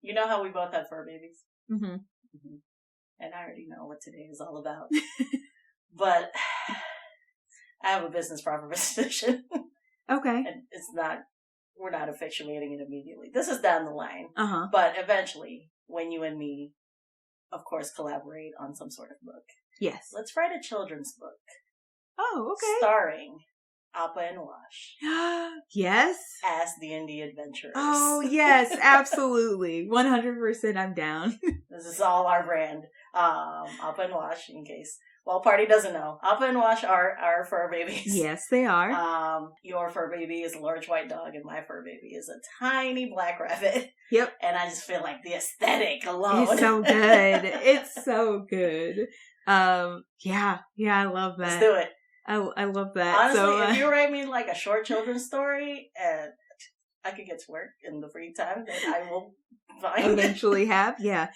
You know how we both have fur babies? Mm-hmm. Mm-hmm. And I already know what today is all about. But I have a business proposition. Okay. And we're not effectuating it immediately. This is down the line. Uh-huh. But eventually, when you and me, of course, collaborate on some sort of book. Yes. Let's write a children's book. Oh, okay. Starring Appa and Wash. Yes. As the Indie Adventurers. Oh, yes, absolutely. 100% I'm down. This is all our brand. Appa and Wash, in case. Well, Party doesn't know. Appa and Wash are our fur babies. Yes, they are. Your fur baby is a large white dog, and my fur baby is a tiny black rabbit. Yep. And I just feel like the aesthetic alone. It's so good. It's so good. Yeah, I love that. Let's do it. I love that. Honestly, if you write me like a short children's story and I could get to work in the free time that I will find. Eventually have, yeah.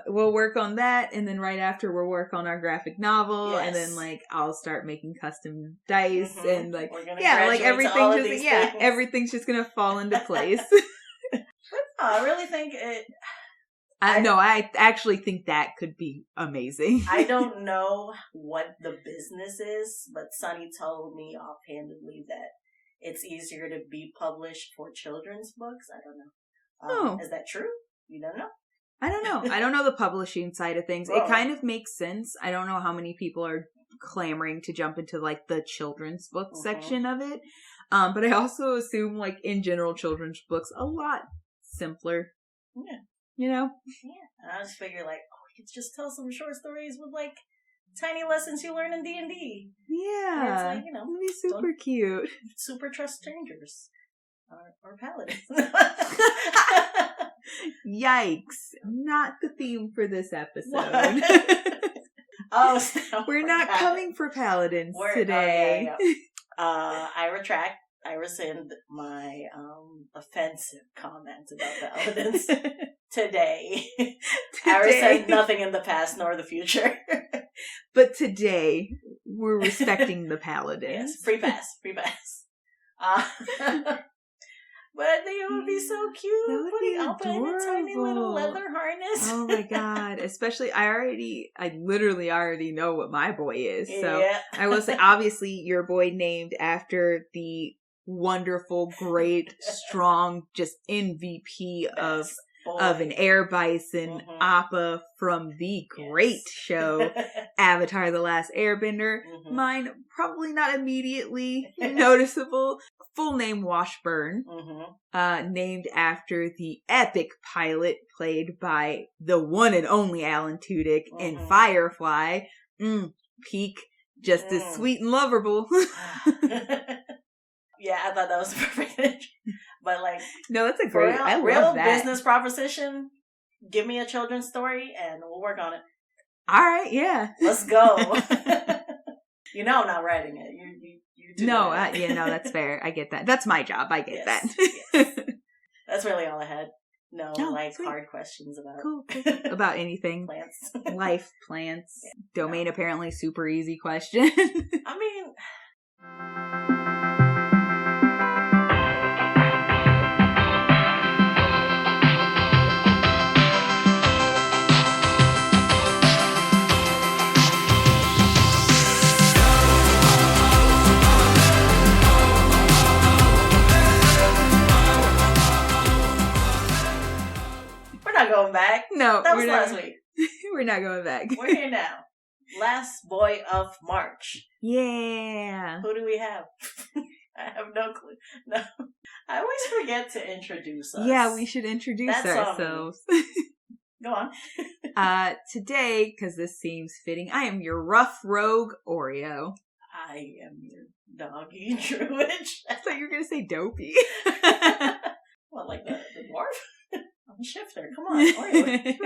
We'll work on that, and then right after we'll work on our graphic novel, and then like I'll start making custom dice, and like like everything's just gonna fall into place. I really think it. I actually think that could be amazing. I don't know what the business is, but Sunny told me offhandedly that it's easier to be published for children's books. I don't know. Is that true? You don't know? I don't know. I don't know the publishing side of things. It kind of makes sense. I don't know how many people are clamoring to jump into like the children's book section of it. But I also assume like in general children's books a lot simpler. Yeah. You know? Yeah. And I just figure like, you could just tell some short stories with like tiny lessons you learn in D&D. Yeah. It's like, it'd be super cute. Super trust strangers. Or paladins. Yikes. Not the theme for this episode. We're not coming for paladins today. I retract. I rescind my offensive comments about paladins today. I rescind nothing in the past nor the future. But today, we're respecting the paladins. Yes, free pass. But I think it would be so cute. That would be adorable. In a tiny little leather harness. Oh my god. Especially, I literally already know what my boy is. So I will say, obviously, your boy named after the wonderful, great, strong, just MVP of an air bison, Appa from the great show Avatar: The Last Airbender. Mine probably not immediately noticeable. Full name Washburn, named after the epic pilot played by the one and only Alan Tudyk in Firefly. Peak, just as sweet and lovable. Yeah, I thought that was perfect. But like, no, that's a great. I love that business proposition. Give me a children's story, and we'll work on it. All right, yeah, let's go. I'm not writing it. You do. No, no, that's fair. I get that. That's my job. I get that. Yes. That's really all I had. No, sweet. Hard questions about cool. About anything. Plants, life, plants, domain. Apparently, super easy question. I mean. Going back. No, that was last week. We're not going back. We're here now. Last boy of March. Yeah. Who do we have? I have no clue. No, I always forget to introduce us. Yeah, we should introduce ourselves. Go on. Today, because this seems fitting, I am your rough rogue Oreo. I am your doggy Druid. I thought you were going to say dopey. What, like the dwarf? I'm Shifter. Come on, Oreo.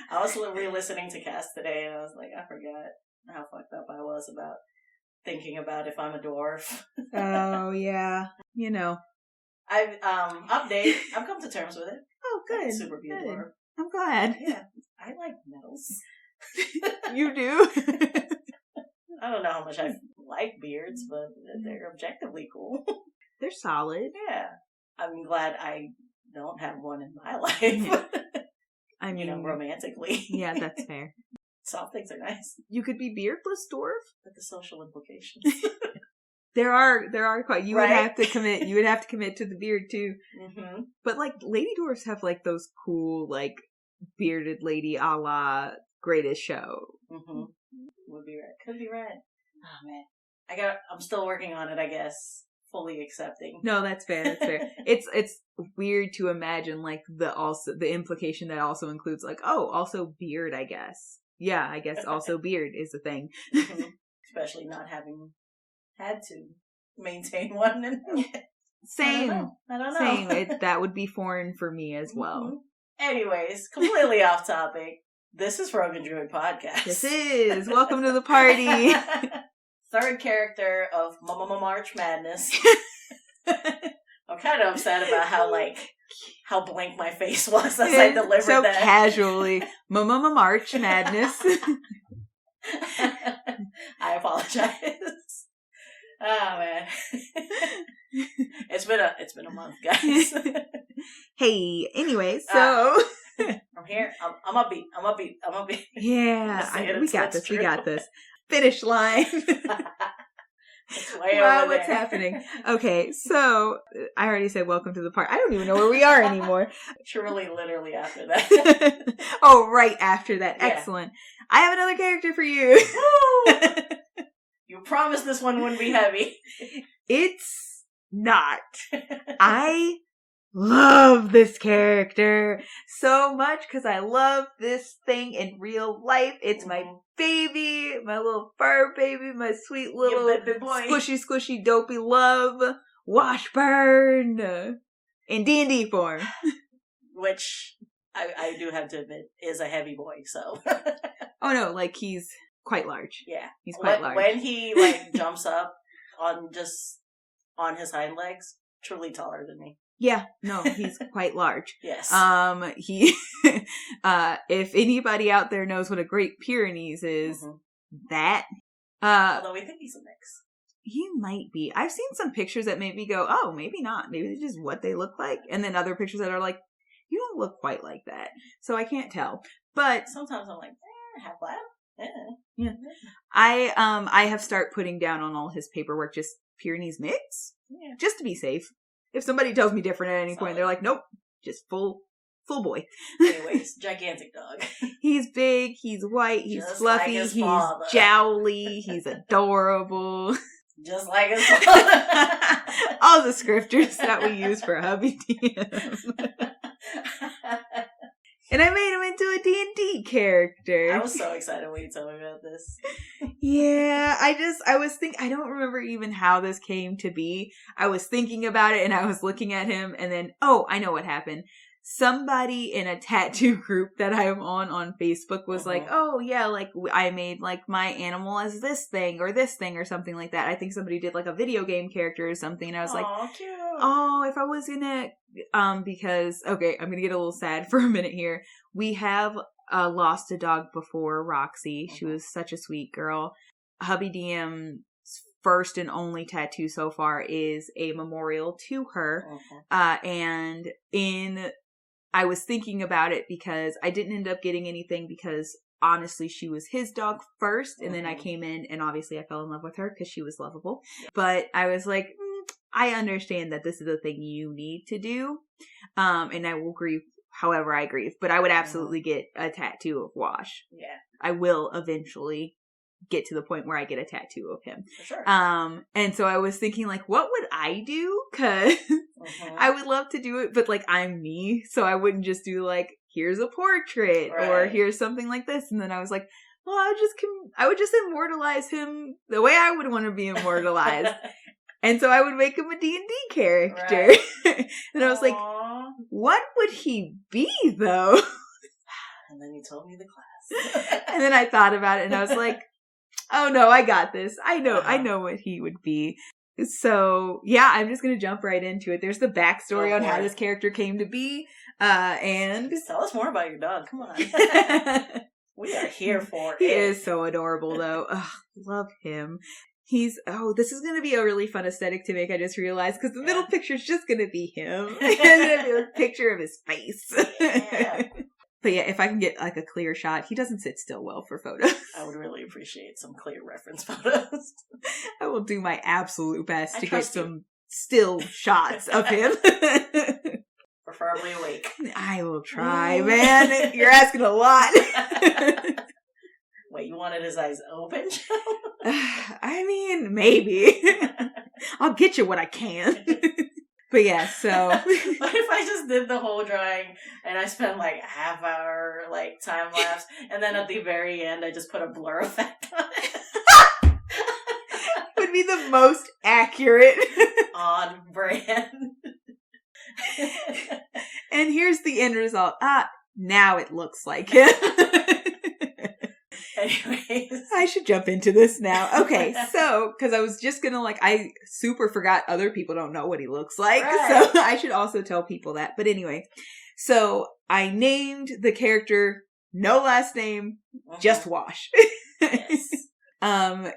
I was re-listening to Cass today, and I was like, I forgot how fucked up I was about thinking about if I'm a dwarf. Oh yeah, I've update. I've come to terms with it. Oh, good. Super be a dwarf. I'm glad. Yeah, I like metals. You do? I don't know how much I like beards, but they're objectively cool. They're solid. Yeah, I'm glad I don't have one in my life. mean, romantically. Yeah, that's fair. Soft things are nice. You could be beardless dwarf. But the social implications. There are quite. You right? would have to commit. You would have to commit to the beard too. Mm-hmm. But like, lady dwarfs have like those cool like bearded lady a la Greatest Show. Mm-hmm. Would be red. Could be red. Oh man, I'm still working on it. I guess fully accepting. No, that's fair. That's fair. It's weird to imagine like the implication that also includes like, oh, also beard. I guess. Yeah, I guess also beard is a thing. Mm-hmm. Especially not having had to maintain one. Same. I don't know. Same. That would be foreign for me as well. Mm-hmm. Anyways, completely off topic. This is Rogue and Druid Podcast. This is. Welcome to the party. Third character of March Madness. I'm kind of upset about how blank my face was as I delivered so that. Casually. March Madness. I apologize. Oh man. It's been a month, guys. Hey, anyway, so I'm here. I'm upbeat. Yeah, we got this. We got this. Finish line. Wow, what's happening? Okay, so I already said welcome to the party. I don't even know where we are anymore. Truly, literally after that. Oh, right after that. Yeah. Excellent. I have another character for you. You promised this one wouldn't be heavy. It's not. I love this character so much because I love this thing in real life. It's my baby, my little fur baby, my sweet little squishy, dopey love, Washburn, in D&D form. Which, I do have to admit, is a heavy boy, so. Oh no, like he's quite large. Yeah. He's quite large. When he, jumps up on his hind legs, truly taller than me. Yeah, no, he's quite large. Yes. If anybody out there knows what a Great Pyrenees is, that. Although we think he's a mix. He might be. I've seen some pictures that made me go, oh, maybe not. Maybe it's just what they look like. And then other pictures that are like, you don't look quite like that. So I can't tell. But sometimes I'm like, half lab. Yeah. I have started putting down on all his paperwork just Pyrenees mix. Yeah. Just to be safe. If somebody tells me different at any point, they're like, nope, just full boy. Anyways, gigantic dog. He's big, he's white, he's just fluffy, like he's jowly, he's adorable. Just like his father. All the scriptures that we use for Hubby DM. And I made him into a D&D character. I was so excited when you told me about this. Yeah, I don't remember even how this came to be. I was thinking about it and I was looking at him and then, I know what happened. Somebody in a tattoo group that I'm on Facebook was like, oh yeah, like I made like my animal as this thing or something like that. I think somebody did like a video game character or something. And I was like, cute. Oh, if I was gonna, because, okay, I'm gonna get a little sad for a minute here. We have lost a dog before, Roxy. She was such a sweet girl. Hubby DM's first and only tattoo so far is a memorial to her. And I was thinking about it because I didn't end up getting anything because honestly, she was his dog first. And then I came in and obviously I fell in love with her because she was lovable. But I was like, I understand that this is a thing you need to do. And I will grieve however I grieve. But I would absolutely get a tattoo of Wash. Yeah. I will eventually get to the point where I get a tattoo of him. For sure. And so I was thinking, like, what would I do? Because I would love to do it, but, like, I'm me. So I wouldn't just do, like, here's a portrait or here's something like this. And then I was like, well, I would just immortalize him the way I would want to be immortalized. And so I would make him a D&D character. Right. And I was like, what would he be, though? And then you told me the class. And then I thought about it and I was like, oh no, I got this. I know what he would be. So yeah, I'm just going to jump right into it. There's the backstory on how this character came to be. And tell us more about your dog. Come on. We are here for it. He is so adorable though. Ugh, love him. This is going to be a really fun aesthetic to make, I just realized, because the middle picture is just going to be him. It's going to be a picture of his face. Yeah. But yeah, if I can get like a clear shot, he doesn't sit still well for photos. I would really appreciate some clear reference photos. I will do my absolute best to get some you. Still shots of him. Preferably awake. I will try, man. You're asking a lot. Wait, you wanted his eyes open? I mean, maybe. I'll get you what I can. But yeah, so. What if I just did the whole drawing and I spent like a half hour like time lapse, and then at the very end I just put a blur effect on it? Would be the most accurate. On brand. And here's the end result. Now it looks like him. Anyways. I should jump into this now. Okay, so, because I was just gonna I super forgot other people don't know what he looks like. Right. So I should also tell people that. But anyway, so I named the character, no last name, just Wash. Yes.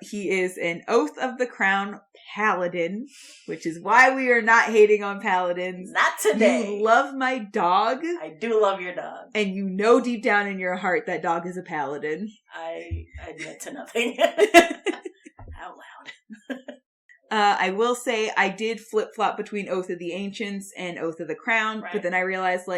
He is an Oath of the Crown Paladin, which is why we are not hating on Paladins. Not today. You love my dog. I do love your dog. And you know deep down in your heart that dog is a Paladin. I admit to nothing. Out loud. I will say I did flip-flop between Oath of the Ancients and Oath of the Crown, right. But then I realized,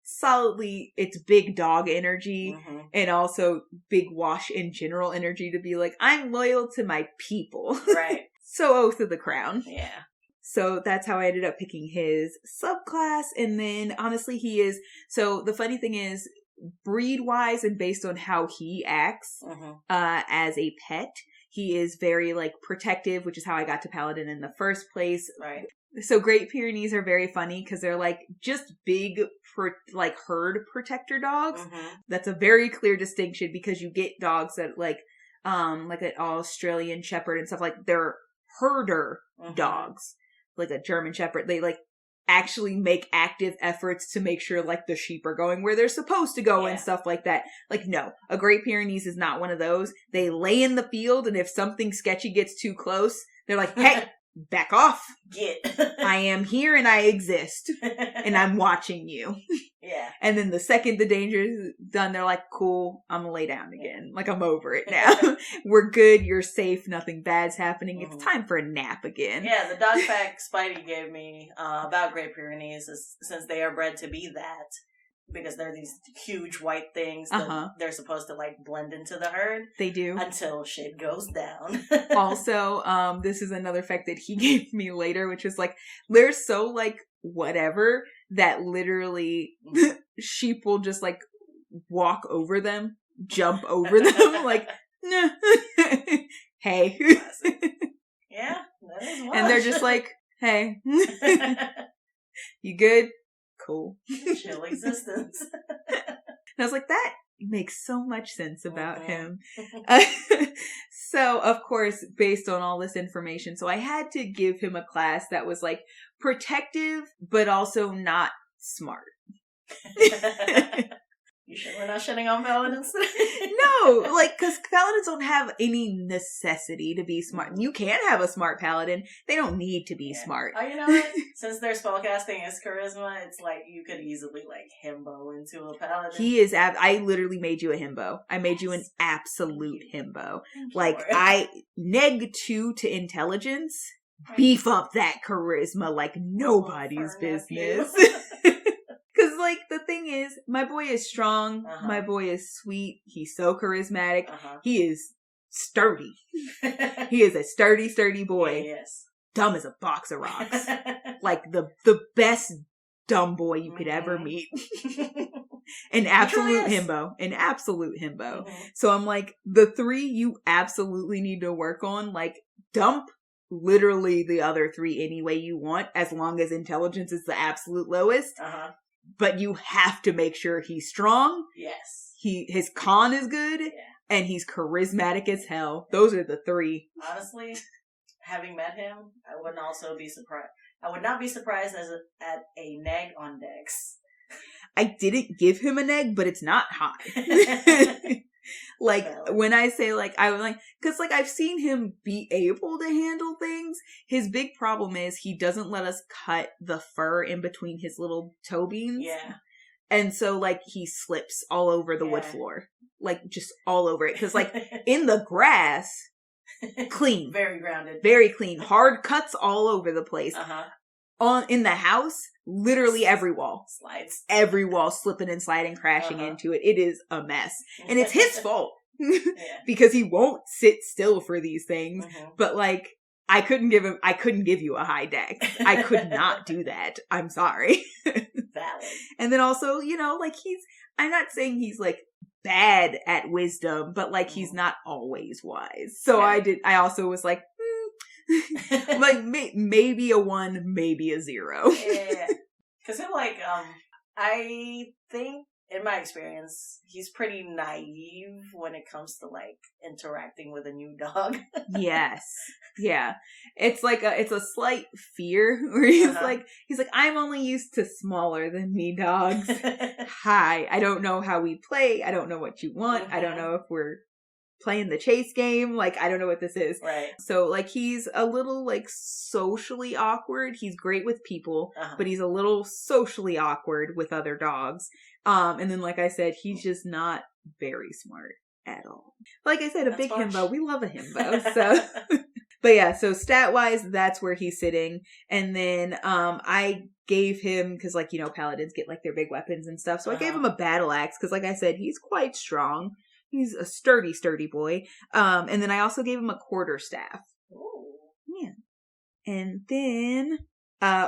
solidly it's big dog energy and also big Wash in general energy to be I'm loyal to my people. Right. So Oath of the Crown. Yeah. So that's how I ended up picking his subclass. And then honestly so the funny thing is, breed wise and based on how he acts as a pet, he is very protective, which is how I got to Paladin in the first place. Right. So Great Pyrenees are very funny because they're just big herd protector dogs. That's a very clear distinction because you get dogs that an Australian Shepherd and stuff they're herder dogs, like a German Shepherd. They actually make active efforts to make sure the sheep are going where they're supposed to go and stuff like that. No, a Great Pyrenees is not one of those. They lay in the field, and if something sketchy gets too close, they're hey, back off. I am here and I exist and I'm watching you. Yeah. And then the second the danger is done, they're cool, I'm gonna lay down again. I'm over it now. We're good, you're safe, nothing bad's happening. It's time for a nap again. Yeah, the dog fact Spidey gave me about Great Pyrenees is since they are bred to be that, because they're these huge white things that they're supposed to blend into the herd. They do. Until shit goes down. Also, this is another fact that he gave me later, which was they're so whatever that literally sheep will just walk over them, jump over them, nah. Hey. Yeah, that is Wash. And they're just hey. You good? Cool. Chill existence. And I was that makes so much sense about him. So, of course, based on all this information, so I had to give him a class that was protective, but also not smart. You sure we're not shitting on Paladins? No, because Paladins don't have any necessity to be smart. You can have a smart Paladin. They don't need to be smart. Oh, you know what? Since their spellcasting is charisma, it's you could easily himbo into a Paladin. He is, I literally made you a himbo. I made you an absolute himbo. I neg 2 to intelligence, beef up that charisma like nobody's business. Because, the thing is, my boy is strong. My boy is sweet. He's so charismatic. He is sturdy. He is a sturdy boy. Yes. Dumb as a box of rocks. The best dumb boy you could ever meet. An absolute himbo. An absolute himbo. So I'm the 3 you absolutely need to work on, dump literally the other 3 any way you want, as long as intelligence is the absolute lowest. But you have to make sure he's strong. Yes. His con is good, and he's charismatic as hell. Those are the 3. Honestly, having met him, I wouldn't also be surprised. I would not be surprised at a neg on Dex. I didn't give him an egg, but it's not high. When I say I was because I've seen him be able to handle things. His big problem is he doesn't let us cut the fur in between his little toe beans. Yeah. And so, like, he slips all over the wood floor. Like, just all over it. Because, like, in the grass, clean. Very grounded. Very clean. Hard cuts all over the place. In the house, literally every wall. Slides. Every wall slipping and sliding, crashing into it. It is a mess. And it's his fault. Because he won't sit still for these things. But, like, I couldn't give you a high deck. I could not do that. I'm sorry. Valid. And then also, you know, like, I'm not saying he's, like, bad at wisdom, but, like, he's not always wise. So I also was like, like, maybe a 1, maybe a 0. Yeah. Because I think, in my experience, he's pretty naive when it comes to, like, interacting with a new dog. Yes. Yeah. It's like it's a slight fear where he's like, I'm only used to smaller than me dogs. Hi. I don't know how we play. I don't know what you want. I don't know if we're playing the chase game. Like, I don't know what this is. Right. So, like, he's a little, like, socially awkward. He's great with people, but he's a little socially awkward with other dogs. And then, like I said, he's just not very smart at all. Like I said, a big himbo. We love a himbo. So, but yeah, so stat-wise, that's where he's sitting. And then I gave him, because, like, you know, paladins get, like, their big weapons and stuff. So I gave him a battle axe, because, like I said, he's quite strong. He's a sturdy boy. And then I also gave him a quarterstaff. Ooh. Yeah. And then,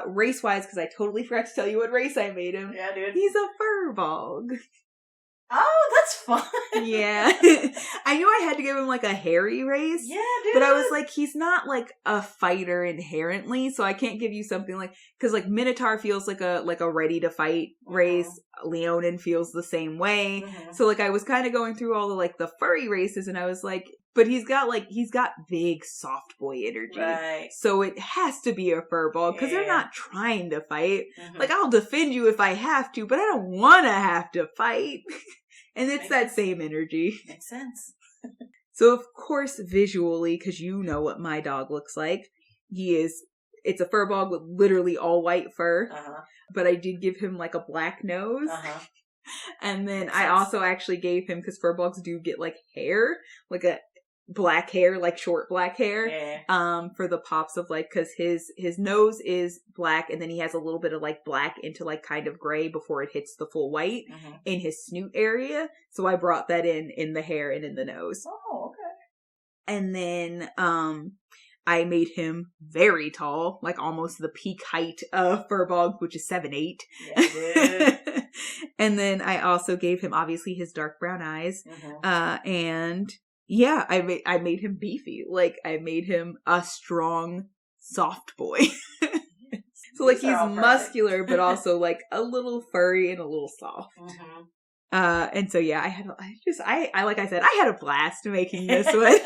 race-wise, because I totally forgot to tell you what race I made him. Yeah, dude. He's a Firbolg. Oh, that's fun. Yeah. I knew I had to give him, like, a hairy race. Yeah, dude. But I was like, he's not, like, a fighter inherently, so I can't give you something like, because, like, Minotaur feels like a ready to fight race. Leonin feels the same way. So, like, I was kind of going through all the, like, the furry races, and I was like, but he's got big soft boy energy. Right. So it has to be a Firbolg, because they're not trying to fight. Like, I'll defend you if I have to, but I don't want to have to fight. And it's that same energy. Makes sense. So, of course, visually, because you know what my dog looks like, it's a Firbolg with literally all white fur. But I did give him, like, a black nose. And then I also actually gave him, because Firbolgs do get, like, hair, like a black hair, like short black hair, for the pops of, like, because his nose is black, and then he has a little bit of, like, black into, like, kind of gray before it hits the full white in his snoot area. So I brought that in the hair and in the nose. Oh, okay. And then I made him very tall, like almost the peak height of Firbolg, which is 7'8". Yeah, And then I also gave him, obviously, his dark brown eyes, and yeah, I made him beefy. Like, I made him a strong, soft boy. So, like, he's muscular, but also, like, a little furry and a little soft. And so, yeah, like I said, I had a blast making this one.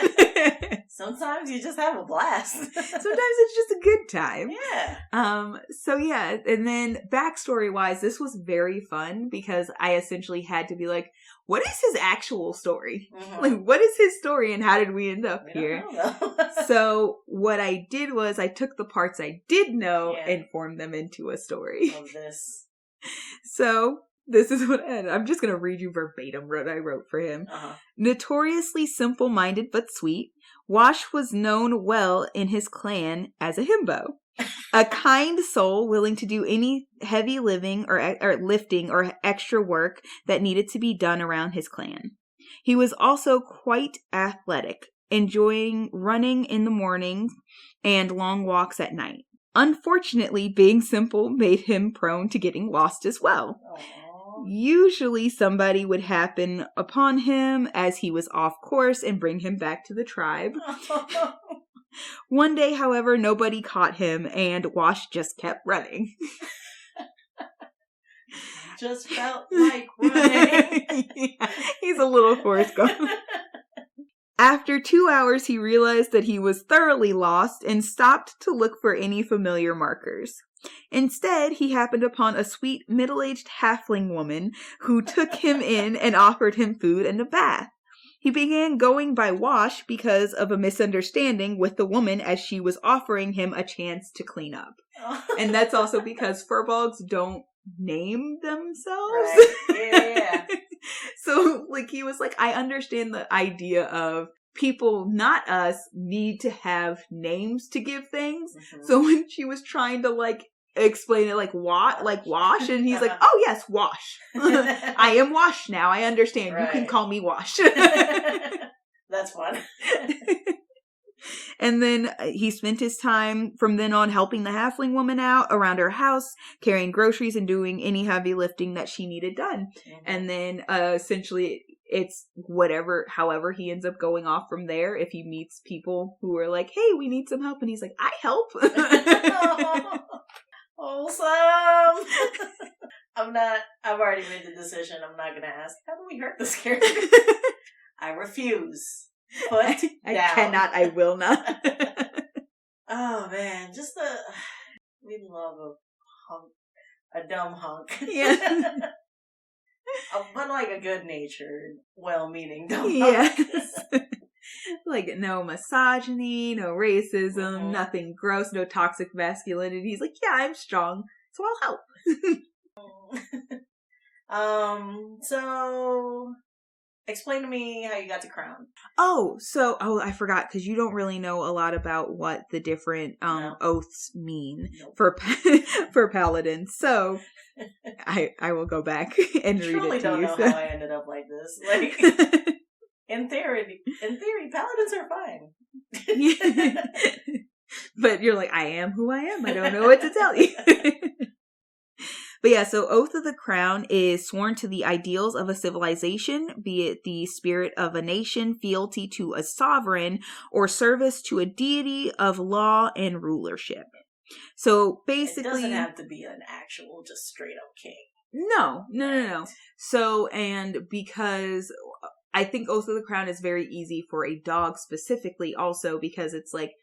Sometimes you just have a blast. Sometimes it's just a good time. Yeah. So yeah, and then backstory wise, this was very fun because I essentially had to be like, what is his actual story? Like, what is his story and how did we end up here? So what I did was I took the parts I did know and formed them into a story. Love this. So this is what I'm just going to read you verbatim what I wrote for him. Notoriously simple-minded but sweet, Wash was known well in his clan as a himbo. A kind soul willing to do any heavy living or lifting or extra work that needed to be done around his clan. He was also quite athletic, enjoying running in the morning and long walks at night. Unfortunately, being simple made him prone to getting lost as well. Usually somebody would happen upon him as he was off course and bring him back to the tribe. One day, however, nobody caught him and Wash just kept running. Just felt like running. Yeah, he's a little Forrest Gump. After 2 hours, he realized that he was thoroughly lost and stopped to look for any familiar markers. Instead, he happened upon a sweet middle-aged halfling woman who took him in and offered him food and a bath. He began going by Wash because of a misunderstanding with the woman as she was offering him a chance to clean up. And that's also because Firbolgs don't name themselves. Right. Yeah. So, like, he was like, I understand the idea of people, not us, need to have names to give things. Mm-hmm. So when she was trying to, like, explain it like wash, and he's like, oh yes, Wash. I am Wash now. I understand. Right. You can call me Wash. That's fun. And then he spent his time from then on helping the halfling woman out around her house, carrying groceries and doing any heavy lifting that she needed done. Mm-hmm. And then essentially it's however he ends up going off from there. If he meets people who are like, hey, we need some help. And he's like, I help. Wholesome. I've already made the decision. I'm not going to ask, how do we hurt this character? I refuse. I cannot, I will not. Oh man, we love a dumb hunk. Yeah. But like a good-natured, well-meaning dumb hunk. Yeah. Like no misogyny, no racism, mm-hmm. nothing gross, no toxic masculinity. He's like, yeah, I'm strong, so I'll help. So explain to me how you got to Crown. I forgot, because you don't really know a lot about what the different oaths mean. Nope. for Paladin. So I will go back and read it to you. I truly don't know how I ended up like this. Like, in theory, Paladins are fine. But you're like, I am who I am. I don't know what to tell you. But yeah, so Oath of the Crown is sworn to the ideals of a civilization, be it the spirit of a nation, fealty to a sovereign, or service to a deity of law and rulership. So basically, it doesn't have to be an actual, just straight up king. No. So, and because I think Oath of the Crown is very easy for a dog specifically, also because it's like,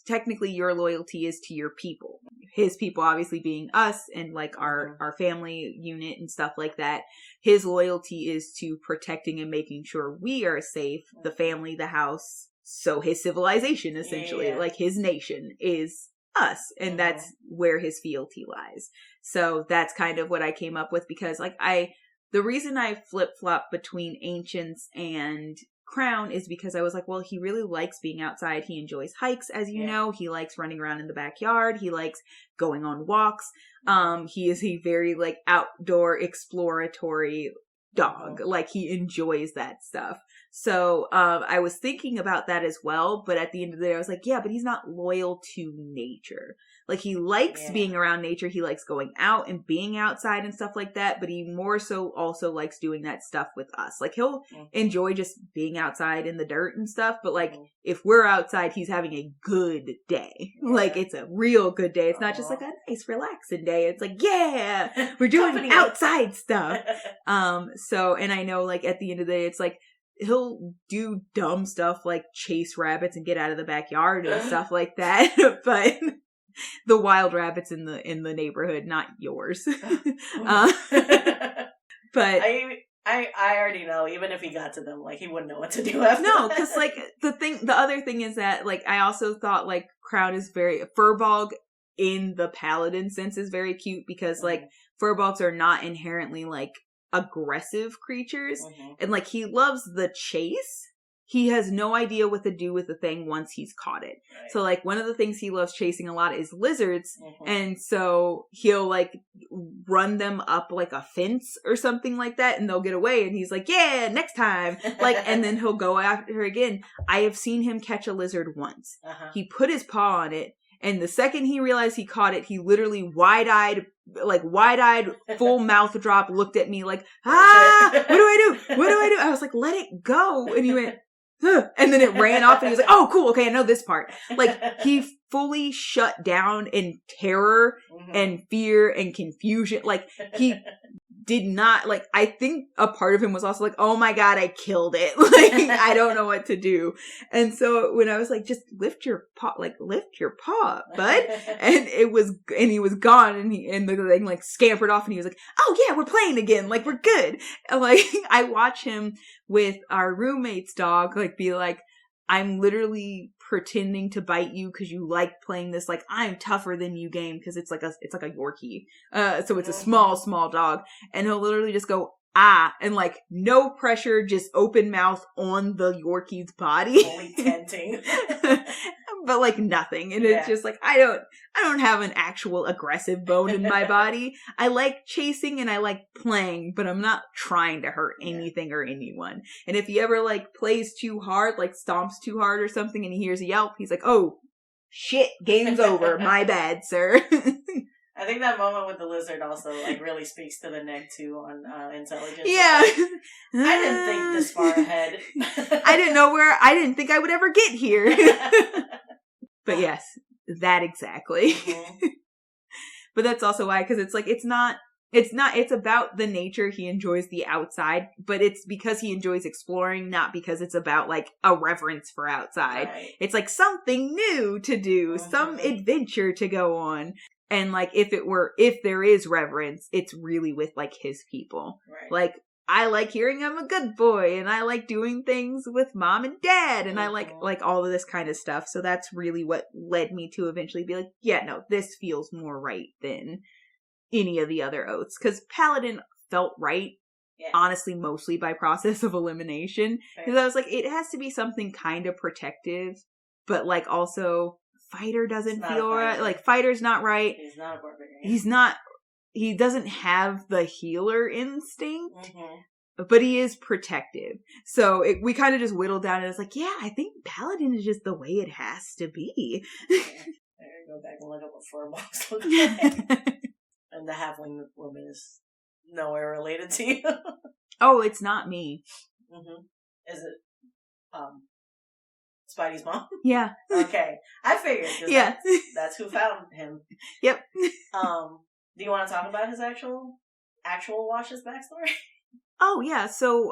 technically your loyalty is to your people. His people obviously being us and like our family unit and stuff like that. His loyalty is to protecting and making sure we are safe, the family, the house. So his civilization, essentially, like his nation is us. And that's where his fealty lies. So that's kind of what I came up with, because like the reason I flip-flop between Ancients and Crown is because I was like, well, he really likes being outside. He enjoys hikes, as you know. He likes running around in the backyard. He likes going on walks. He is a very like outdoor exploratory dog. Like he enjoys that stuff. So I was thinking about that as well, but at the end of the day I was like, yeah, but he's not loyal to nature. Like he likes being around nature. He likes going out and being outside and stuff like that, but he more so also likes doing that stuff with us. Like he'll enjoy just being outside in the dirt and stuff, but like if we're outside, he's having a good day. Like it's a real good day. It's not just like a nice relaxing day. It's like, yeah, we're doing outside stuff. So, and I know like at the end of the day, it's like, he'll do dumb stuff like chase rabbits and get out of the backyard and stuff like that. But the wild rabbits in the neighborhood, not yours. But I already know, even if he got to them, like he wouldn't know what to do after. No, because like the other thing is that like I also thought like Crown is very Firbolg in the Paladin sense is very cute, because like Firbolgs are not inherently like aggressive creatures, and like he loves the chase. He has no idea what to do with the thing once he's caught it. Right. So like one of the things he loves chasing a lot is lizards, and so he'll like run them up like a fence or something like that, and they'll get away, and he's like, yeah, next time. Like, and then he'll go after her again. I have seen him catch a lizard once. He put his paw on it, and the second he realized he caught it, he literally wide-eyed, full mouth drop, looked at me like, what do I do? I was like, let it go. And he went, huh. And then it ran off, and he was like, oh, cool. Okay, I know this part. Like, he fully shut down in terror and fear and confusion. Like, he did not, like, I think a part of him was also like, oh my God, I killed it. Like, I don't know what to do. And so when I was like, just lift your paw, bud. And he was gone, and the thing like scampered off, and he was like, oh yeah, we're playing again. Like, we're good. And like, I watch him with our roommate's dog, like be like, I'm literally pretending to bite you because you like playing this like I'm tougher than you game, because it's like a Yorkie. So it's a small dog, and he'll literally just go and like no pressure, just open mouth on the Yorkie's body. Only tenting. But like nothing. And it's just like I don't have an actual aggressive bone in my body. I like chasing and I like playing, but I'm not trying to hurt anything or anyone. And if he ever like plays too hard, like stomps too hard or something, and he hears a yelp, he's like, oh shit, game's over. My bad, sir. I think that moment with the lizard also like really speaks to the neck too on intelligence. Yeah. Like, I didn't think this far ahead. I didn't think I would ever get here. But yes, that exactly. Mm-hmm. But that's also why, because it's like, it's about the nature. He enjoys the outside, but it's because he enjoys exploring, not because it's about like a reverence for outside. Right. It's like something new to do, some adventure to go on. And like, if there is reverence, it's really with like his people. Right. Like, I like hearing I'm a good boy, and I like doing things with mom and dad, and I like all of this kind of stuff. So that's really what led me to eventually be like, yeah, no, this feels more right than any of the other oaths. Because Paladin felt right, honestly, mostly by process of elimination. Because I was like, it has to be something kind of protective, but like also fighter doesn't feel right. Like fighter's not right. He's not a barbarian. He doesn't have the healer instinct, but he is protective. So we kind of just whittled down, and it's like, yeah, I think Paladin is just the way it has to be. I gotta go back and look up what Firbolg looks like. And the halfling woman is nowhere related to you. Oh, it's not me. Mm-hmm. Is it Spidey's mom? Yeah. Okay. I figured. Yeah. That's who found him. Yep. Do you want to talk about his actual Wash's backstory? Oh, yeah. So,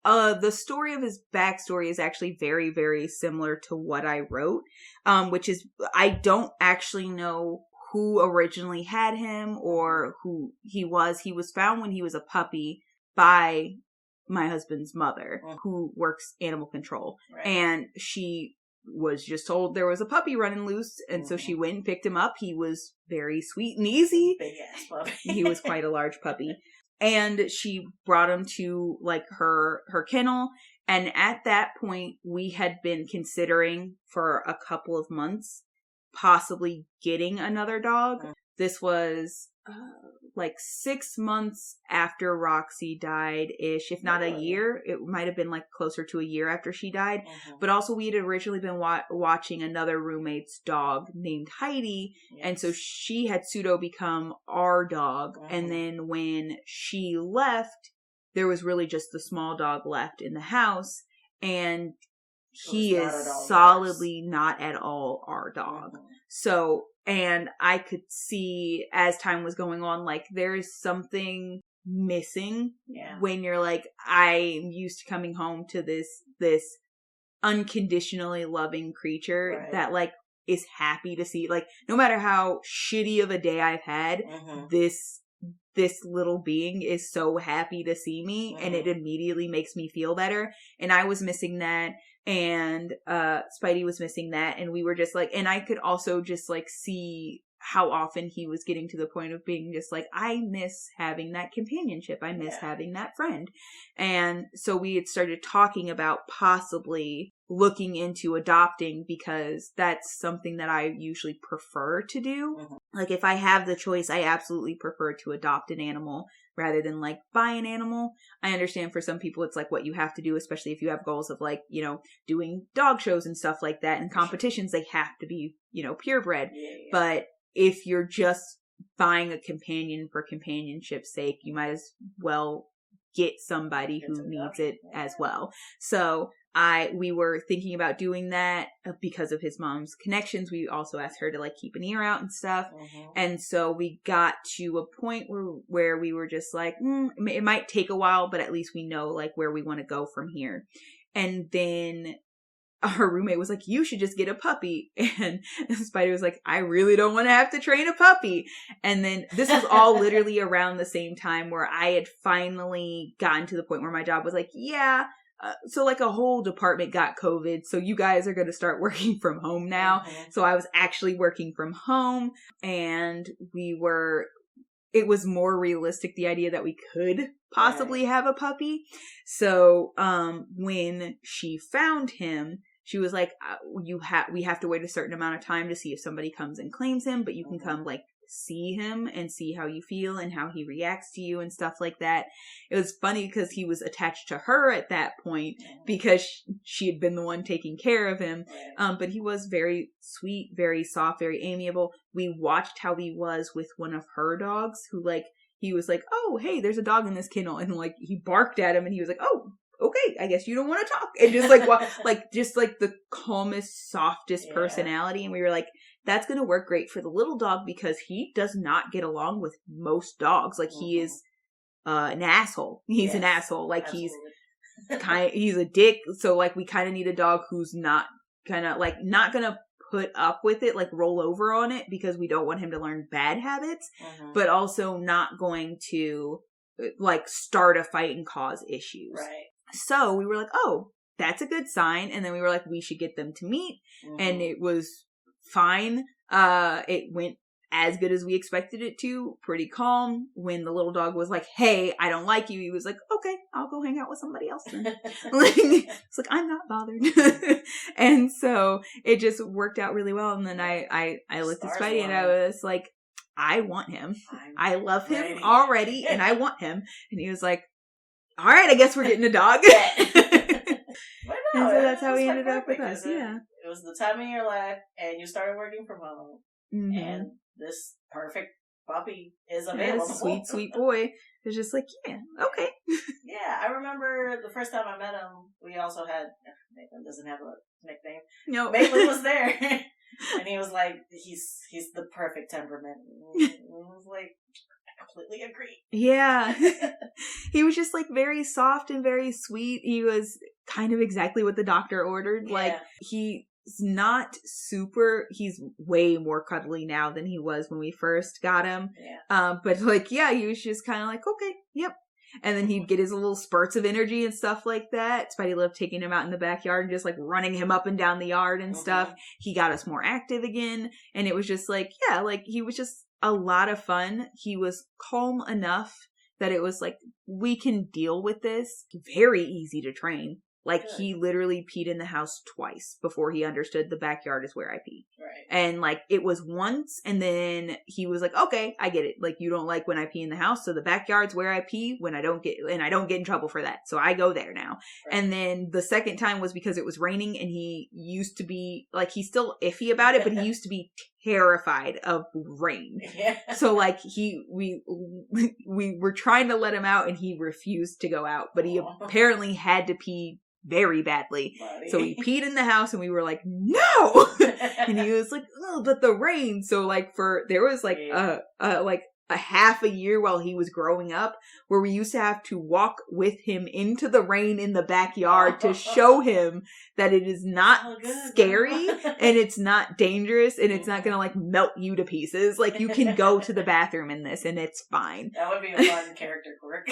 the story of his backstory is actually very, very similar to what I wrote, which is, I don't actually know who originally had him or who he was. He was found when he was a puppy by my husband's mother, who works animal control. Right. And she was just told there was a puppy running loose, and so she went and picked him up. He was very sweet and easy. Big ass puppy. He was quite a large puppy. And she brought him to like her kennel. And at that point, we had been considering for a couple of months possibly getting another dog. This was like 6 months after Roxy died-ish, if not a year. It might have been like closer to a year after she died. But also we had originally been watching another roommate's dog named Heidi. Yes. And so she had pseudo become our dog. And then when she left, there was really just the small dog left in the house. And he is solidly not at all our dog. So, and I could see as time was going on, like there's something missing when you're like, I'm used to coming home to this unconditionally loving creature that like is happy to see, like no matter how shitty of a day I've had, this little being is so happy to see me, and it immediately makes me feel better. And I was missing that. And Spidey was missing that, and we were just like, and I could also just like see how often he was getting to the point of being just like, I miss having that companionship, I miss having that friend. And so we had started talking about possibly looking into adopting, because that's something that I usually prefer to do. Like if I have the choice, I absolutely prefer to adopt an animal rather than like buy an animal. I understand for some people it's like what you have to do, especially if you have goals of like, you know, doing dog shows and stuff like that and competitions. They have to be, you know, purebred. But if you're just buying a companion for companionship's sake, you might as well get somebody who needs it as well. So we were thinking about doing that because of his mom's connections. We also asked her to like keep an ear out and stuff. And so we got to a point where we were just like, it might take a while, but at least we know like where we want to go from here. And then our roommate was like, you should just get a puppy. And Spider was like, I really don't want to have to train a puppy. And then this was all literally around the same time where I had finally gotten to the point where my job was like, yeah, so like a whole department got COVID, so you guys are going to start working from home now. Mm-hmm. So I was actually working from home, and it was more realistic, the idea that we could possibly have a puppy. So when she found him, she was like, we have to wait a certain amount of time to see if somebody comes and claims him, but you can come like see him and see how you feel and how he reacts to you and stuff like that. It was funny because he was attached to her at that point because she had been the one taking care of him. But he was very sweet, very soft, very amiable. We watched how he was with one of her dogs who like, he was like, oh, hey, there's a dog in this kennel. And like, he barked at him and he was like, oh, okay, I guess you don't want to talk. And just like, just like the calmest, softest personality. And we were like, that's going to work great for the little dog because he does not get along with most dogs. Like he is an asshole. He's an asshole. Like he's a dick. So like we kind of need a dog who's not gonna put up with it, like roll over on it, because we don't want him to learn bad habits, but also not going to like start a fight and cause issues. Right. So we were like, oh, that's a good sign. And then we were like, we should get them to meet. And it was fine. It went as good as we expected it to, pretty calm. When the little dog was like, hey, I don't like you, he was like, okay, I'll go hang out with somebody else then. It's like, I'm not bothered. And so it just worked out really well. And then I looked at Spidey and I was like, I want him. I love him already and I want him. And he was like, all right, I guess we're getting a dog. No, and so that's how he ended up with us. Yeah. It was the time of your life and you started working from home. And this perfect puppy is available. Sweet, sweet boy. It's just like, yeah, okay. Yeah, I remember the first time I met him, we also had, Nathan doesn't have a nickname. No. Maitland was there. And he was like, he's the perfect temperament. And I was like, I completely agree. Yeah. He was just like very soft and very sweet. He was kind of exactly what the doctor ordered. Yeah. Like he's way more cuddly now than he was when we first got him. Yeah. But like, yeah, he was just kind of like, okay, yep. And then he'd get his little spurts of energy and stuff like that. Spidey loved taking him out in the backyard and just like running him up and down the yard and stuff. He got us more active again. And it was just like, yeah, like he was just a lot of fun. He was calm enough that it was like, we can deal with this. Very easy to train. Like, he literally peed in the house twice before he understood the backyard is where I pee. Right. And, like, it was once, and then he was like, okay, I get it. Like, you don't like when I pee in the house, so the backyard's where I pee when I don't get in trouble for that. So I go there now. Right. And then the second time was because it was raining, and he used to be, like, he's still iffy about it, but he used to be terrified of rain. Yeah. So, like, we were trying to let him out, and he refused to go out, but he apparently had to pee very badly. Buddy. So he peed in the house and we were like, no! And he was like, oh, but the rain. So like there was like a half a year while he was growing up where we used to have to walk with him into the rain in the backyard to show him that it is not scary and it's not dangerous and it's not going to like melt you to pieces. Like you can go to the bathroom in this and it's fine. That would be a fun character quirk.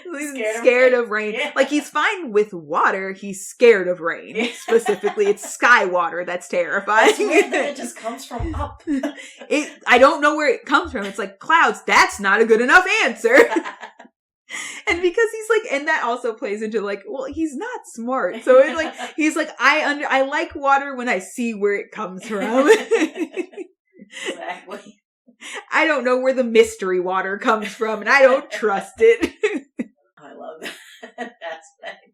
He's scared of rain. Yeah. Like, he's fine with water. He's scared of rain. Yeah. Specifically, it's sky water that's terrifying. It just comes from up. I don't know where it comes from. It's like clouds. That's not a good enough answer. And because he's like, and that also plays into like, well, he's not smart. So it's like, he's like, I like water when I see where it comes from. Exactly. I don't know where the mystery water comes from, and I don't trust it. I love that aspect.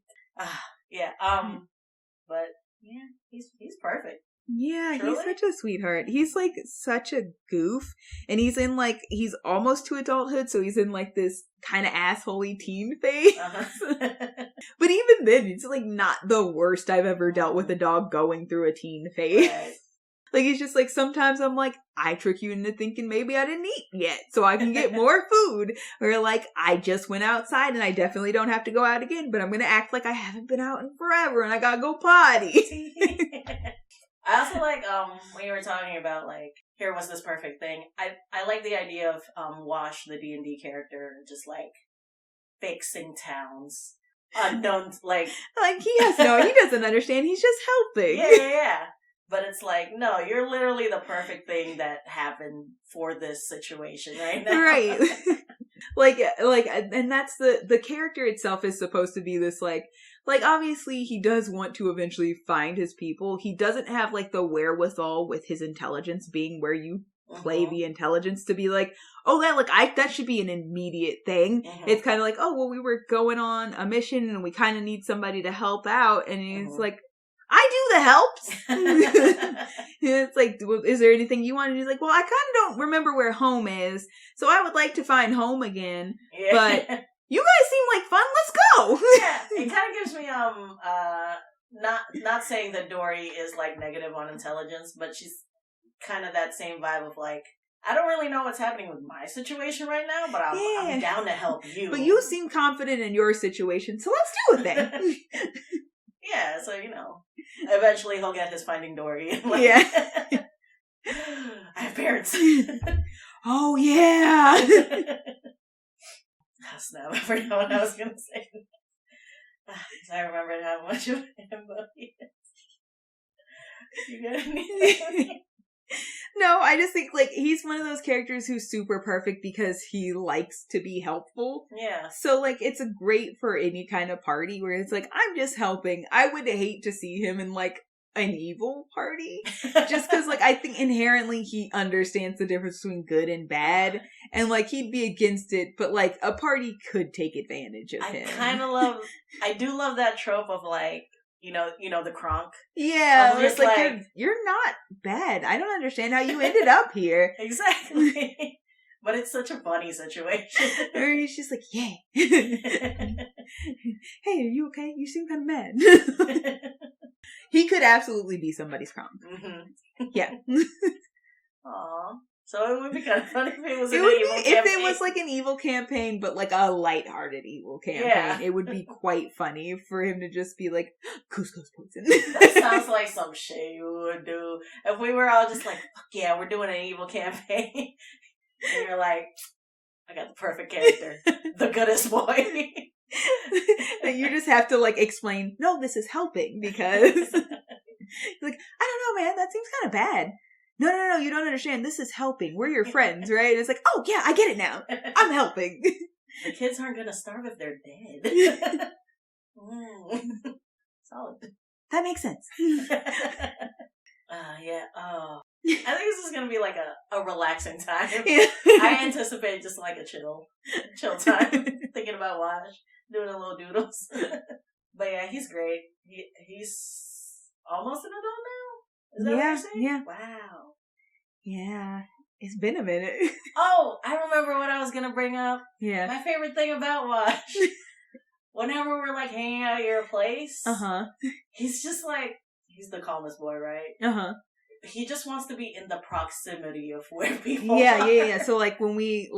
Yeah. But yeah, he's perfect. Yeah, truly? He's such a sweetheart. He's like such a goof, and he's almost to adulthood, so he's in like this kind of assholey teen phase. But even then, it's like not the worst I've ever dealt with a dog going through a teen phase. Right. Like, it's just like, sometimes I'm like, I trick you into thinking maybe I didn't eat yet, so I can get more food. Or like, I just went outside and I definitely don't have to go out again, but I'm going to act like I haven't been out in forever and I got to go potty. I also like, when you were talking about like, here was this perfect thing. I like the idea of, Wash, the D&D character, just like fixing towns. unknown, like he doesn't understand. He's just helping. Yeah. But it's like, no, you're literally the perfect thing that happened for this situation right now. Right. like, and that's the character itself is supposed to be this, like, obviously he does want to eventually find his people. He doesn't have, like, the wherewithal with his intelligence being where you play the intelligence to be like, oh, that should be an immediate thing. It's kind of like, oh, well, we were going on a mission and we kind of need somebody to help out. And he's like, I do the helps. It's like, well, is there anything you want? And he's like, well, I kind of don't remember where home is, so I would like to find home again. Yeah. But you guys seem like fun. Let's go. Yeah, it kind of gives me not saying that Dory is like negative on intelligence, but she's kind of that same vibe of like, I don't really know what's happening with my situation right now, but I'm down to help you. But you seem confident in your situation, so let's do it then. Yeah, so, eventually he'll get his Finding Dory. Like, yeah. I have parents. Oh, yeah. Oh, snap. I forgot what I was going to say. I remembered how much of a himbo he is. You got anything? No, I just think, like, he's one of those characters who's super perfect because he likes to be helpful. Yeah. So, like, it's great for any kind of party where it's like, I'm just helping. I would hate to see him in, like, an evil party. Just because, like, I think inherently he understands the difference between good and bad. And, like, he'd be against it, but, like, a party could take advantage of him. I do love that trope of, like, the Kronk. Yeah, it's like, you're not bad. I don't understand how you ended up here. Exactly. But it's such a funny situation. Or he's just like, yay. Hey, are you okay? You seem kind of mad. He could absolutely be somebody's Kronk. Mm-hmm. Yeah. Aww. So it would be kind of funny if it was evil campaign. If it was like an evil campaign, but like a lighthearted evil campaign. Yeah. It would be quite funny for him to just be like, couscous poison. That sounds like some shit you would do. If we were all just like, fuck yeah, we're doing an evil campaign. And you're like, I got the perfect character. The goodest boy. You just have to like explain, no, this is helping because like, I don't know, man, that seems kind of bad. No, you don't understand. This is helping. We're your friends, right? And it's like, oh, yeah, I get it now. I'm helping. The kids aren't going to starve if they're dead. Solid. That makes sense. Yeah. Oh. I think this is going to be like a relaxing time. Yeah. I anticipate just like a chill time. Thinking about Wash, doing a little doodles. But yeah, he's great. He's almost an adult now? Is that what you're saying? Yeah. Wow. Yeah. It's been a minute. Oh, I remember what I was going to bring up. Yeah. My favorite thing about Wash. Whenever we're like hanging out at your place. He's just like, he's the calmest boy, right? He just wants to be in the proximity of where people are. Yeah. So like when we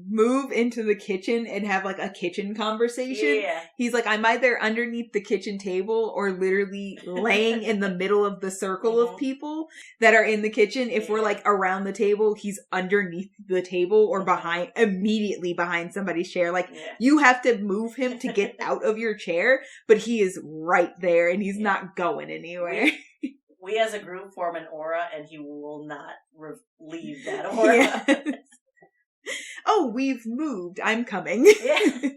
move into the kitchen and have like a kitchen conversation, he's like, I'm either underneath the kitchen table or literally laying in the middle of the circle of people that are in the kitchen. If we're like around the table, he's underneath the table or immediately behind somebody's chair. Like you have to move him to get out of your chair, but he is right there and he's not going anywhere. We as a group form an aura, and he will not leave that aura. Yeah. Oh, we've moved. I'm coming. Yeah.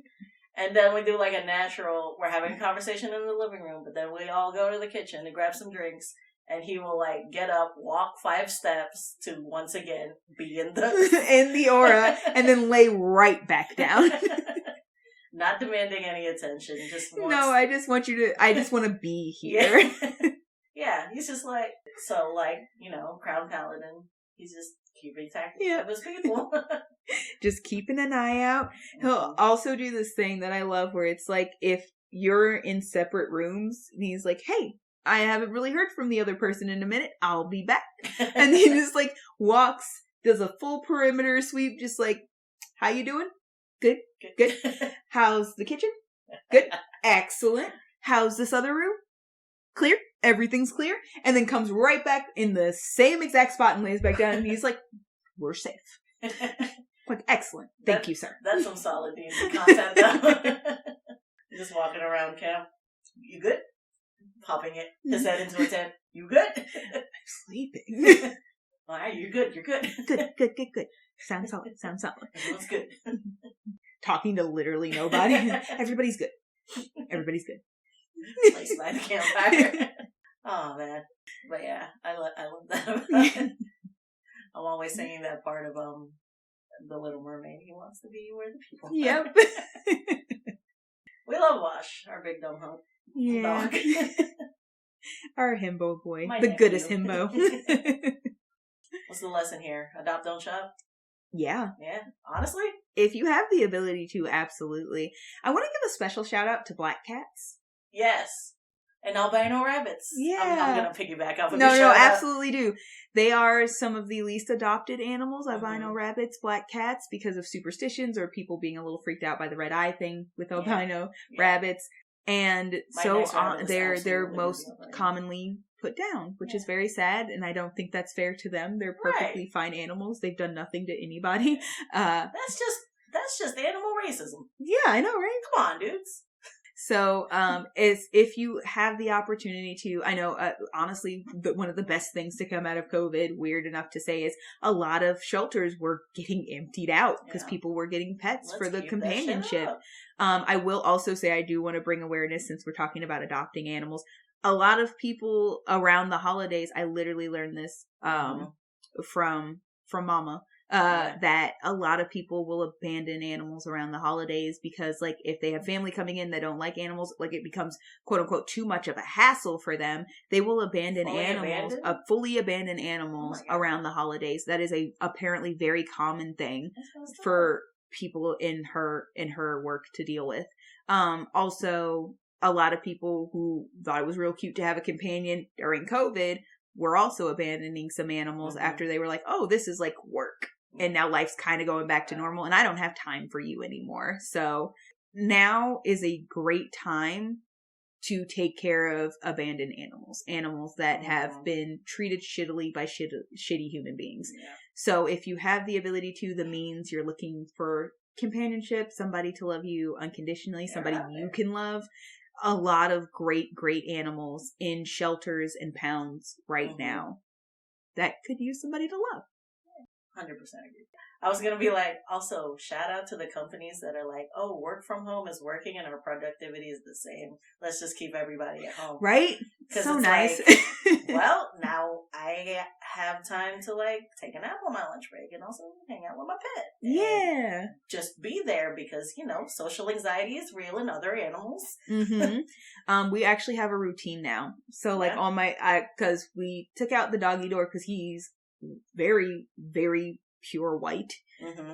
And then we do like a natural, we're having a conversation in the living room, but then we all go to the kitchen to grab some drinks, and he will like get up, walk 5 steps to once again be in the aura, and then lay right back down. Not demanding any attention, just wants... No, I just want to be here. Yeah. Yeah, he's just like, so like, Crown Paladin, he's just keeping track of his people. Just keeping an eye out. He'll also do this thing that I love where it's like, if you're in separate rooms, and he's like, hey, I haven't really heard from the other person in a minute, I'll be back. And he just like walks, does a full perimeter sweep, just like, how you doing? Good. How's the kitchen? Good. Excellent. How's this other room? Clear. Everything's clear. And then comes right back in the same exact spot and lays back down. And he's like, we're safe. Like, excellent. Thank you, sir. That's some solid D&D content, though. Just walking around camp. You good? Popping his head into a tent. You good? I'm sleeping. All right, you're good. You're good. Good. Sounds solid. Everyone's good. Talking to literally nobody. Everybody's good. Placed by the campfire. Oh, man. But yeah, I love that about it. I'm always singing that part of The Little Mermaid. He wants to be where the people are. Yep. We love Wash, our big dumb hump. Yeah. Dog. Our himbo boy. My the nephew. goodest himbo. What's the lesson here? Adopt, don't shop? Yeah. Yeah. Honestly? If you have the ability to, absolutely. I want to give a special shout out to black cats. Yes. And albino rabbits. Yeah. I'm going to piggyback off of No, your shout out. absolutely do. They are some of the least adopted animals, albino rabbits, black cats, because of superstitions or people being a little freaked out by the red eye thing with albino rabbits. And they're most commonly put down, which is very sad, and I don't think that's fair to them. They're perfectly fine animals. They've done nothing to anybody. That's just animal racism. Yeah, I know, right? Come on, dudes. So, if you have the opportunity to, I know, honestly, one of the best things to come out of COVID, weird enough to say, is a lot of shelters were getting emptied out because people were getting pets for the companionship. I will also say I do want to bring awareness, since we're talking about adopting animals. A lot of people around the holidays, I literally learned this, from Mama. That a lot of people will abandon animals around the holidays because, like, if they have family coming in that don't like animals, like, it becomes quote unquote too much of a hassle for them. They will abandon fully abandon animals around the holidays. That is a apparently very common thing for people in her work to deal with. Also, a lot of people who thought it was real cute to have a companion during COVID were also abandoning some animals after they were like, oh, this is like work. And now life's kind of going back to normal and I don't have time for you anymore. So now is a great time to take care of abandoned animals that have been treated shittily by shitty human beings. Yeah. So if you have the ability to, the means, you're looking for companionship, somebody to love you unconditionally, somebody you can love. A lot of great animals in shelters and pounds right now that could use somebody to love. 100% agree. I was going to be like, also, shout out to the companies that are like, oh, work from home is working and our productivity is the same. Let's just keep everybody at home. Right? So nice. Like, well, now I have time to, like, take a nap on my lunch break and also hang out with my pet. Yeah. Just be there because, social anxiety is real in other animals. We actually have a routine now. So, like, because we took out the doggy door because he's very, very pure white,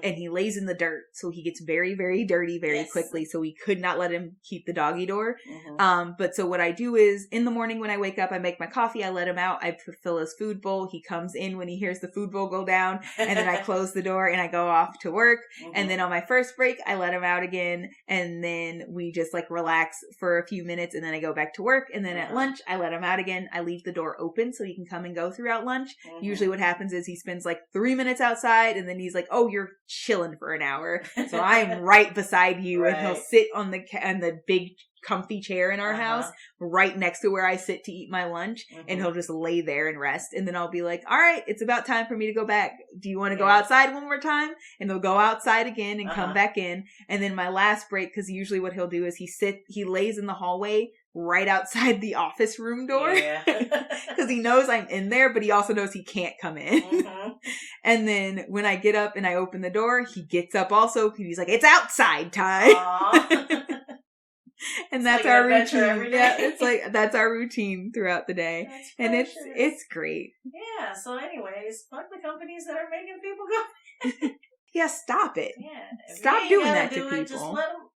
and he lays in the dirt, so he gets very, very dirty very quickly, so we could not let him keep the doggy door. But so what I do is, in the morning when I wake up, I make my coffee, I let him out, I fill his food bowl, he comes in when he hears the food bowl go down, and then I close the door and I go off to work, and then on my first break, I let him out again, and then we just, like, relax for a few minutes, and then I go back to work, and then at lunch, I let him out again, I leave the door open so he can come and go throughout lunch. Usually what happens is he spends, like, 3 minutes outside, and then he's like, oh, you're chilling for an hour, so I'm right beside you, and he'll sit on the big comfy chair in our house right next to where I sit to eat my lunch, and he'll just lay there and rest, and then I'll be like, all right, it's about time for me to go back. Do you want to go outside one more time? And he'll go outside again and come back in, and then my last break, because usually what he'll do is he lays in the hallway right outside the office room door because he knows I'm in there, but he also knows he can't come in. And then when I get up and I open the door, he gets up also. He's like, it's outside time. And that's our routine. Yeah, it's like, that's our routine throughout the day. And it's great. Yeah. So anyways, fuck the companies that are making people go. Yeah, stop it. Yeah. Stop doing that to people.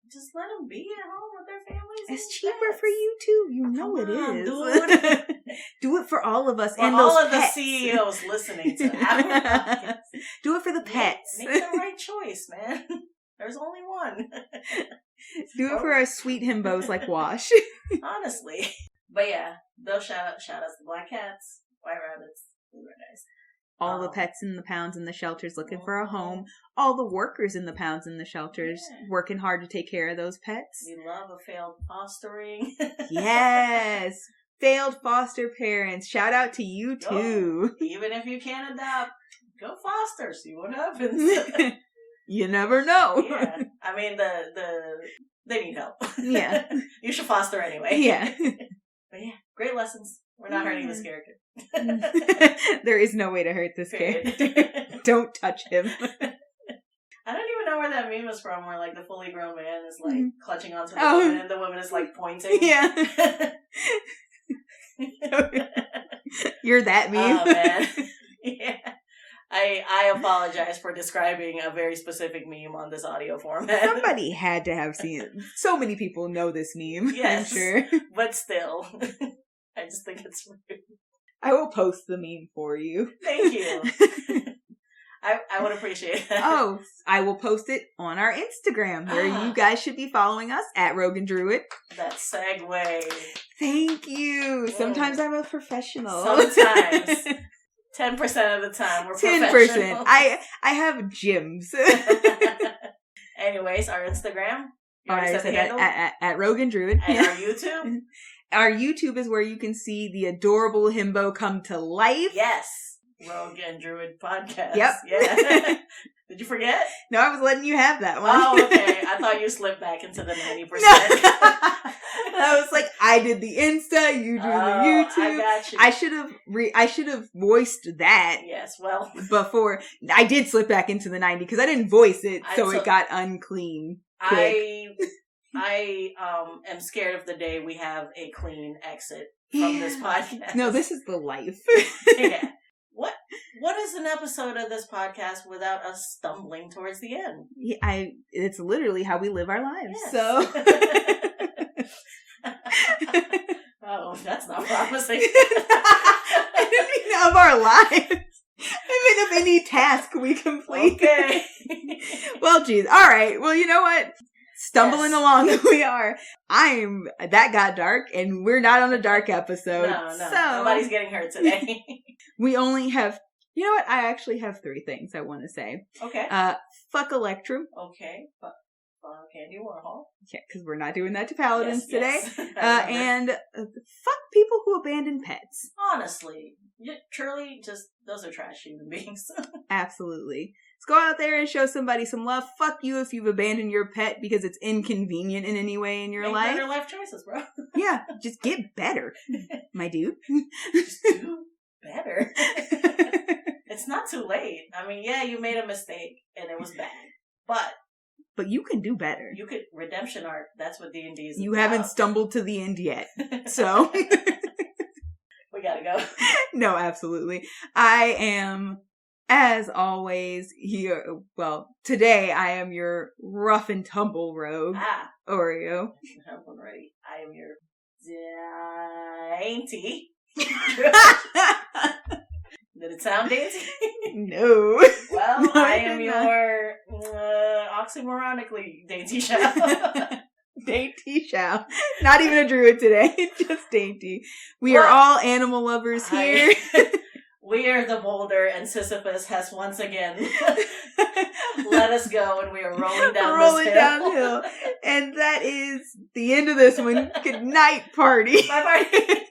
Just let them be at home with their families. It's cheaper for you too. You know it is. Dude. Do it for all of us and all those of pets. The CEOs listening to our podcast. Do it for the pets. Make the right choice, man. There's only one. Do it for our sweet himbos like Wash. Honestly. But yeah, those shout outs to black cats, white rabbits, blue red eyes. all the pets in the pounds and the shelters looking for a home, all the workers in the pounds and the shelters working hard to take care of those pets. We love a failed fostering. Yes. Failed foster parents. Shout out to you too. Even if you can't adopt, go foster. See what happens. You never know. Yeah. I mean, they need help. Yeah. You should foster anyway. Yeah. But yeah, great lessons. We're not hurting this character. There is no way to hurt this character. Don't touch him. I don't even know where that meme was from, where like the fully grown man is like clutching onto the woman and the woman is like pointing. Yeah. You're that meme. Oh man. Yeah. I apologize for describing a very specific meme on this audio format. Somebody had to have seen it. So many people know this meme, yes, I'm sure. But still, I just think it's rude. I will post the meme for you. Thank you. I would appreciate that. Oh, I will post it on our Instagram, where you guys should be following us at Rogue and Druid. That segue. Thank you. Sometimes I'm a professional. Sometimes. 10% of the time we're 10%. professionals. I have gyms. Anyways, our Instagram. You Alright, said so the handle? at Rogue and Druid. And our YouTube. Our YouTube is where you can see the adorable himbo come to life. Yes. Rogue and Druid podcast. Yep. Yeah. Did you forget? No, I was letting you have that one. Oh, okay. I thought you slipped back into the 90%. No. I was like, I did the Insta, you do the YouTube. I got you. I should have voiced that. Yes, well. Before. I did slip back into the 90 because I didn't voice it, so it got unclean quick. I am scared of the day we have a clean exit from this podcast. No, this is the life. Yeah. What is an episode of this podcast without us stumbling towards the end? Yeah, it's literally how we live our lives. Yes. So oh, that's not promising. I don't mean of our lives. I mean of any task we complete. Okay. Well, geez. All right. Well, you know what? Stumbling along we are. That got dark, and we're not on a dark episode. No. So Nobody's getting hurt today. We only have, you know what? I actually have 3 things I want to say. Okay. Fuck Electrum. Okay. Fuck Andy Warhol. Yeah, because we're not doing that to Paladins today. Yes. And fuck people who abandon pets. Honestly, truly, just those are trash human beings. Absolutely. Let's go out there and show somebody some love. Fuck you if you've abandoned your pet because it's inconvenient in any way in your Make life. better life choices, bro. Yeah, just get better, my dude. Just do better. It's not too late. I mean, yeah, you made a mistake and it was bad, but you can do better. You could redemption arc. That's what D&D is. You haven't stumbled to the end yet, so we gotta go. No, absolutely. I am, as always, here. Well, today I am your rough and tumble rogue, Oreo. I'm ready. I am your dainty. Did it sound dainty? No. Well, No, I am your oxymoronically dainty shell. Dainty shell. Not even a druid today. Just dainty. We are all animal lovers here. We are the boulder, and Sisyphus has once again let us go, and we are rolling downhill. And that is the end of this one. Good night, party. Bye, party.